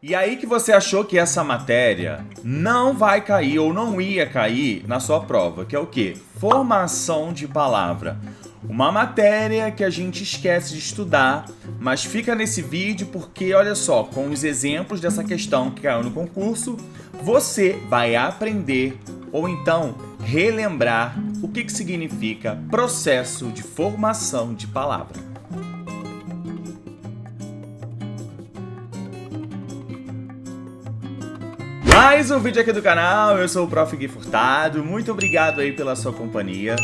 E aí que você achou que essa matéria não vai cair ou não ia cair na sua prova, que é o quê? Formação de palavra. Uma matéria que a gente esquece de estudar, mas fica nesse vídeo porque, olha só, com os exemplos dessa questão que caiu no concurso, você vai aprender ou então relembrar o que significa processo de formação de palavra. Mais um vídeo aqui do canal, eu sou o Prof. Gui Furtado, muito obrigado aí pela sua companhia.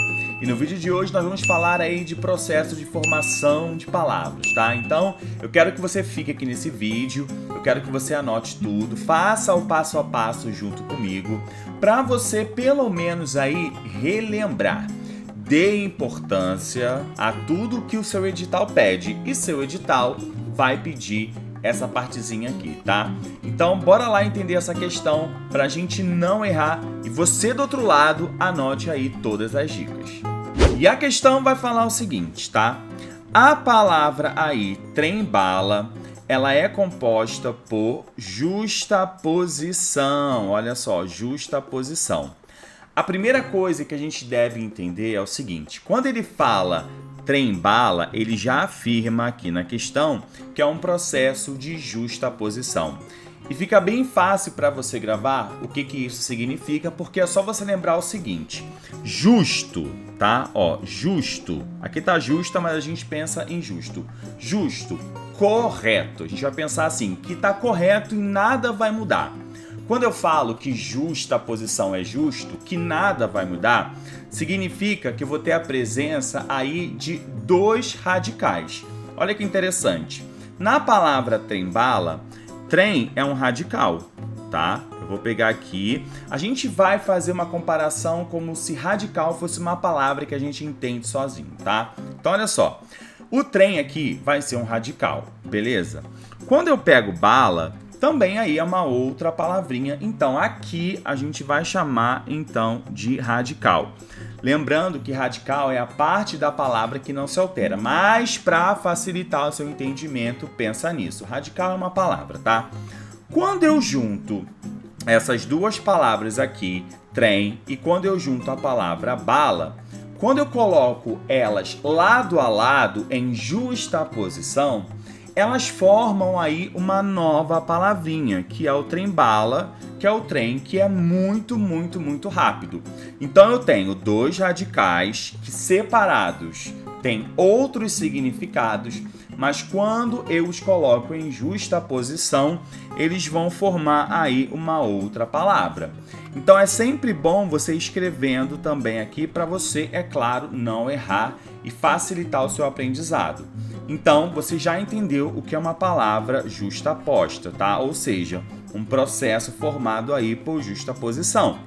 E no vídeo de hoje nós vamos falar aí de processo de formação de palavras, tá? Então, eu quero que você fique aqui nesse vídeo, eu quero que você anote tudo, faça o passo a passo junto comigo, para você pelo menos aí relembrar. Dê importância a tudo que o seu edital pede e seu edital vai pedir essa partezinha aqui, tá? Então, bora lá entender essa questão pra gente não errar e você do outro lado anote aí todas as dicas. E a questão vai falar o seguinte, tá? A palavra aí, trem-bala, ela é composta por justaposição. Olha só, justaposição. A primeira coisa que a gente deve entender é o seguinte, quando ele fala trem-bala, ele já afirma aqui na questão que é um processo de justaposição. E fica bem fácil para você gravar o que isso significa, porque é só você lembrar o seguinte, justo, tá? Ó, justo, aqui tá justa, mas a gente pensa em justo. Justo, correto, a gente vai pensar assim, que tá correto e nada vai mudar. Quando eu falo que justaposição é justo, que nada vai mudar, significa que eu vou ter a presença aí de dois radicais. Olha que interessante. Na palavra trem-bala, trem é um radical, tá? Eu vou pegar aqui. A gente vai fazer uma comparação como se radical fosse uma palavra que a gente entende sozinho, tá? Então, olha só. O trem aqui vai ser um radical, beleza? Quando eu pego bala, também aí é uma outra palavrinha. Então, aqui a gente vai chamar, então, de radical. Lembrando que radical é a parte da palavra que não se altera. Mas, para facilitar o seu entendimento, pensa nisso. Radical é uma palavra, tá? Quando eu junto essas duas palavras aqui, trem, e quando eu junto a palavra bala, quando eu coloco elas lado a lado em justaposição, elas formam aí uma nova palavrinha, que é o trem-bala, que é o trem que é muito rápido. Então eu tenho dois radicais que separados têm outros significados, mas quando eu os coloco em justaposição, eles vão formar aí uma outra palavra. Então é sempre bom você escrevendo também aqui para você, é claro, não errar e facilitar o seu aprendizado. Então, você já entendeu o que é uma palavra justaposta, tá? Ou seja, um processo formado aí por justaposição.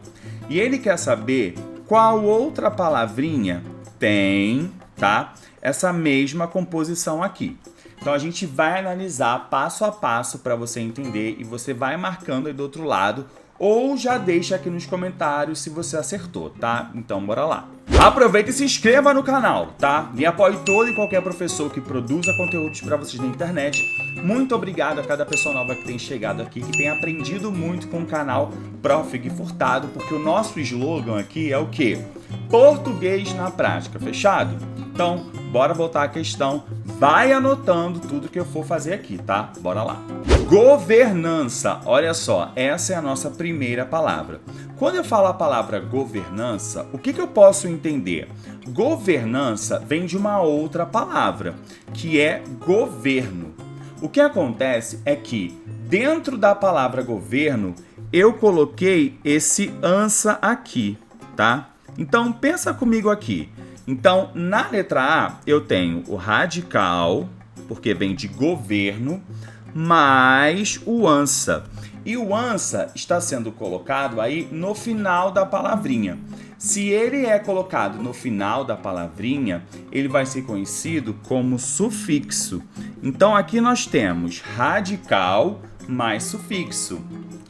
E ele quer saber qual outra palavrinha tem, tá? Essa mesma composição aqui. Então, a gente vai analisar passo a passo para você entender e você vai marcando aí do outro lado ou já deixa aqui nos comentários se você acertou, tá? Então, bora lá. Aproveita e se inscreva no canal, tá? E apoie todo e qualquer professor que produza conteúdos para vocês na internet. Muito obrigado a cada pessoa nova que tem chegado aqui, que tem aprendido muito com o canal Prof. Gui Furtado, porque o nosso slogan aqui é o quê? Português na prática, fechado? Então, bora voltar à questão. Vai anotando tudo que eu for fazer aqui, tá? Bora lá. Governança. Olha só, essa é a nossa primeira palavra. Quando eu falo a palavra governança, o que eu posso entender? Governança vem de uma outra palavra, que é governo. O que acontece é que dentro da palavra governo, eu coloquei esse ança aqui, tá? Então, pensa comigo aqui. Então, na letra A, eu tenho o radical, porque vem de governo, mais o ança. E o ança está sendo colocado aí no final da palavrinha. Se ele é colocado no final da palavrinha, ele vai ser conhecido como sufixo. Então, aqui nós temos radical mais sufixo.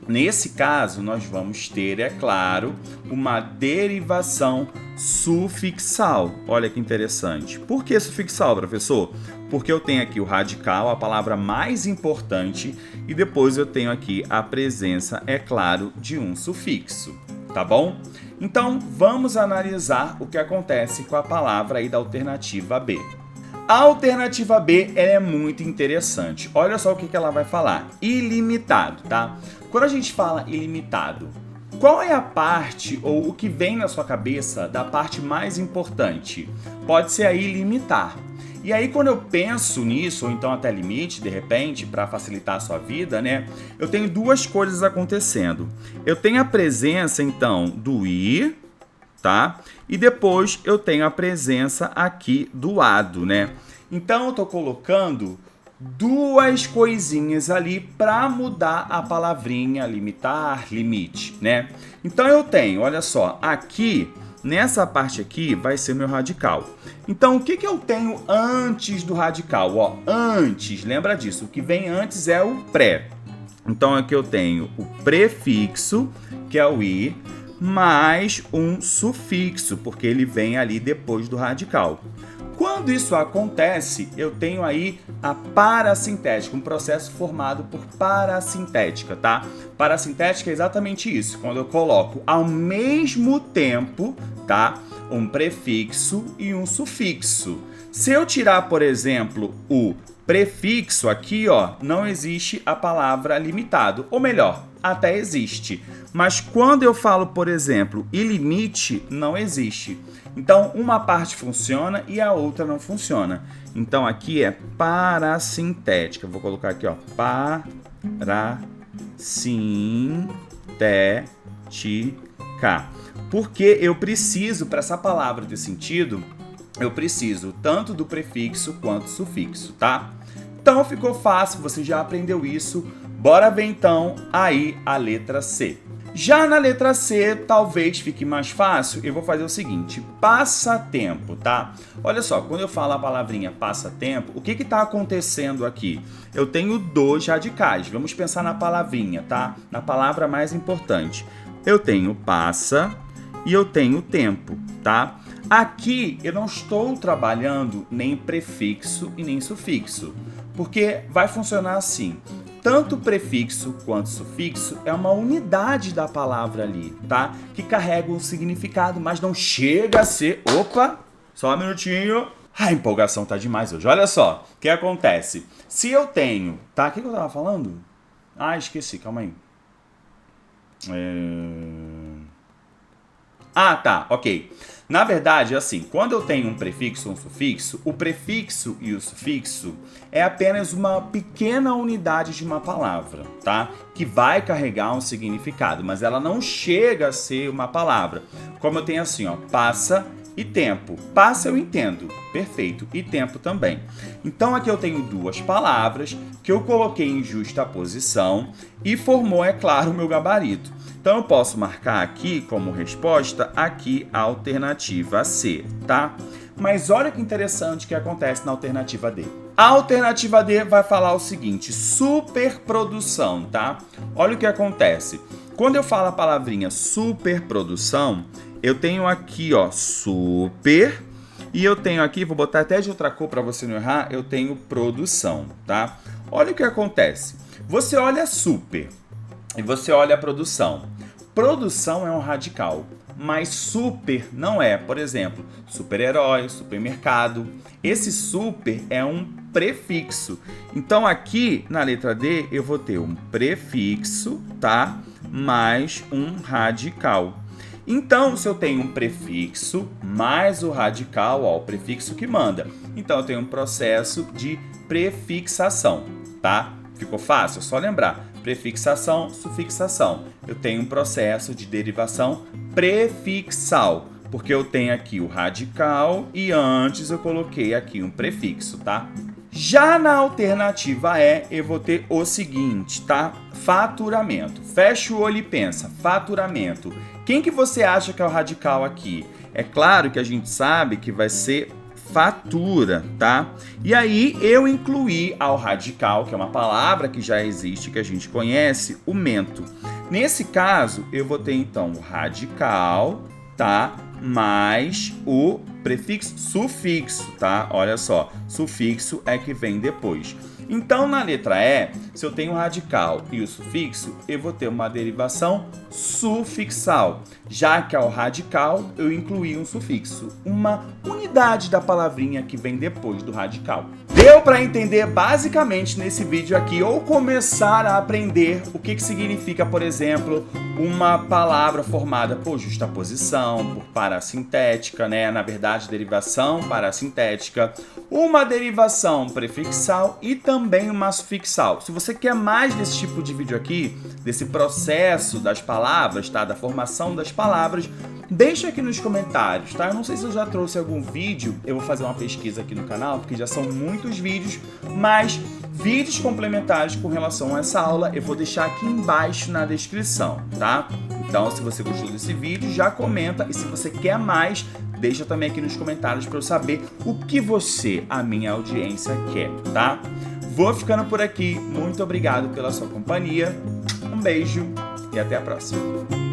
Nesse caso, nós vamos ter, é claro, uma derivação sufixal. Olha que interessante. Por que sufixal, professor? porque eu tenho aqui o radical, a palavra mais importante, e depois eu tenho aqui a presença, é claro, de um sufixo, tá bom? Então, vamos analisar o que acontece com a palavra aí da alternativa B. A alternativa B ela é muito interessante. Olha só o que ela vai falar. Ilimitado, tá? Quando a gente fala ilimitado, qual é a parte ou o que vem na sua cabeça da parte mais importante? Pode ser aí limitar. E aí quando eu penso nisso, ou então até limite, de repente, para facilitar a sua vida, né? Eu tenho duas coisas acontecendo. Eu tenho a presença, então, do i, tá? E depois eu tenho a presença aqui do ado, né? Então eu tô colocando duas coisinhas ali para mudar a palavrinha limitar, limite, né? Então eu tenho, olha só, aqui, nessa parte aqui vai ser meu radical. Então o que eu tenho antes do radical? Ó, antes, lembra disso, o que vem antes é o pré. Então aqui eu tenho o prefixo, que é o i, mais um sufixo, porque ele vem ali depois do radical. Quando isso acontece, eu tenho aí a parasintética, um processo formado por parasintética, tá? Parasintética é exatamente isso, quando eu coloco ao mesmo tempo, tá? Um prefixo e um sufixo. Se eu tirar, por exemplo, o prefixo aqui, ó, não existe a palavra limitado, ou melhor, até existe. Mas quando eu falo, por exemplo, ilimite, não existe. Então, uma parte funciona e a outra não funciona. Então, aqui é parasintética. Vou colocar aqui, ó, parasintética. Porque eu preciso, para essa palavra ter sentido, eu preciso tanto do prefixo quanto do sufixo, tá? Então, ficou fácil, você já aprendeu isso. Bora ver, então, aí a letra C. Já na letra C, talvez fique mais fácil, eu vou fazer o seguinte, passatempo, tá? Olha só, quando eu falo a palavrinha passatempo, o que está acontecendo aqui? Eu tenho dois radicais, vamos pensar na palavrinha, tá? Na palavra mais importante. Eu tenho passa e eu tenho tempo, tá? Aqui eu não estou trabalhando nem prefixo e nem sufixo, porque vai funcionar assim. Tanto prefixo quanto sufixo é uma unidade da palavra ali, tá? Que carrega um significado, mas não chega a ser... Opa! Só um minutinho. A empolgação tá demais hoje. Olha só, o que acontece? Se eu tenho... Tá, o que eu tava falando? Ah, esqueci, calma aí. Ah, tá, ok. Na verdade, assim, quando eu tenho um prefixo ou um sufixo, o prefixo e o sufixo é apenas uma pequena unidade de uma palavra, tá? Que vai carregar um significado, mas ela não chega a ser uma palavra. Como eu tenho assim, ó, passa e tempo. Passa eu entendo, perfeito, e tempo também. Então aqui eu tenho duas palavras que eu coloquei em justa posição e formou, é claro, o meu gabarito. Então eu posso marcar aqui como resposta aqui a alternativa C, tá? Mas olha que interessante que acontece na alternativa D. A alternativa D vai falar o seguinte, superprodução, tá? Olha o que acontece. Quando eu falo a palavrinha superprodução, eu tenho aqui, ó, super, e eu tenho aqui, vou botar até de outra cor para você não errar, eu tenho produção, tá? Olha o que acontece. Você olha super e você olha a produção. Produção é um radical, mas super não é. Por exemplo, super-herói, supermercado. Esse super é um prefixo. Então aqui na letra D eu vou ter um prefixo, tá? Mais um radical. Então, se eu tenho um prefixo mais o radical, ó, o prefixo que manda. Então eu tenho um processo de prefixação, tá? Ficou fácil? É só lembrar. Prefixação, sufixação. Eu tenho um processo de derivação prefixal, porque eu tenho aqui o radical e antes eu coloquei aqui um prefixo, tá? Já na alternativa E, eu vou ter o seguinte, tá? Faturamento. Fecha o olho e pensa. Faturamento. Quem que você acha que é o radical aqui? É claro que a gente sabe que vai ser fatura, tá? E aí eu incluí ao radical, que é uma palavra que já existe, que a gente conhece, o mento. Nesse caso, eu vou ter então o radical, tá? Mais o prefixo, sufixo, tá? Olha só, sufixo é que vem depois. Então, na letra E, se eu tenho o radical e o sufixo, eu vou ter uma derivação sufixal. Já que ao radical, eu incluí um sufixo, uma unidade da palavrinha que vem depois do radical. Deu para entender basicamente nesse vídeo aqui, ou começar a aprender o que significa, por exemplo, uma palavra formada por justaposição, por parassintética, né? Na verdade, derivação parassintética, uma derivação prefixal e também uma sufixal. Se você quer mais desse tipo de vídeo aqui, desse processo das palavras, tá? Da formação das palavras, deixa aqui nos comentários, tá? Eu não sei se eu já trouxe algum vídeo, eu vou fazer uma pesquisa aqui no canal, porque já são muitos vídeos, mas vídeos complementares com relação a essa aula eu vou deixar aqui embaixo na descrição, tá? Então, se você gostou desse vídeo, já comenta, e se você quer mais, deixa também aqui nos comentários para eu saber o que você, a minha audiência, quer, tá? Vou ficando por aqui, muito obrigado pela sua companhia, um beijo e até a próxima!